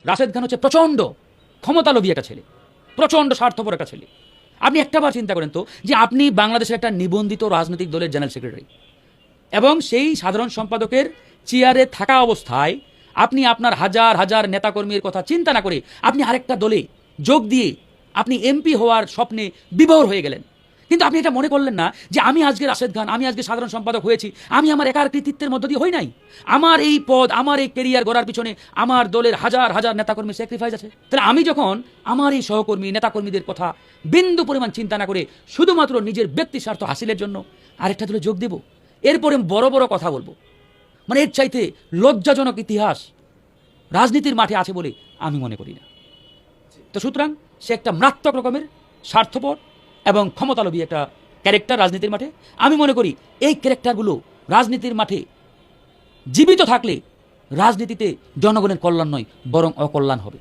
রাশেদ খান হচ্ছে প্রচণ্ড ক্ষমতালোভী একটা ছেলে, প্রচণ্ড স্বার্থপর একটা ছেলে। আপনি একটাবার চিন্তা করেন তো যে আপনি বাংলাদেশের একটা নিবন্ধিত রাজনৈতিক দলের জেনারেল সেক্রেটারি এবং সেই সাধারণ সম্পাদকের চেয়ারে থাকা অবস্থায় আপনি আপনার হাজার হাজার নেতাকর্মীর কথা চিন্তা না করে আপনি আরেকটা দলে যোগ দিয়ে আপনি এমপি হওয়ার স্বপ্নে বিভোর হয়ে গেলেন। কিন্তু আপনি এটা মনে করলেন না যে আমি আজকে রাশেদ খান, আমি আজকে সাধারণ সম্পাদক হয়েছি, আমি আমার একার কৃতিত্বের মধ্য দিয়ে হই নাই। আমার এই পদ, আমার এই কেরিয়ার গড়ার পিছনে আমার দলের হাজার হাজার নেতাকর্মীর স্যাক্রিফাইস আছে। তাহলে আমি যখন আমার এই সহকর্মী নেতাকর্মীদের কথা বিন্দু পরিমাণ চিন্তা না করে শুধুমাত্র নিজের ব্যক্তি স্বার্থ হাসিলের জন্য আরেকটা দলে যোগ দেব, এরপরে বড় বড় কথা বলবো, মানে এর চাইতে লজ্জাজনক ইতিহাস রাজনীতির মাঠে আছে বলে আমি মনে করি না। তো সুতরাং সে একটা মারাত্মক রকমের স্বার্থপর এবং ক্ষমতালোভী একটা ক্যারেক্টার রাজনীতির মাঠে। আমি মনে করি এই ক্যারেক্টারগুলো রাজনীতির মাঠে জীবিত থাকলে রাজনীতিতে জনগণের কল্যাণ নয়, বরং অকল্যাণ হবে।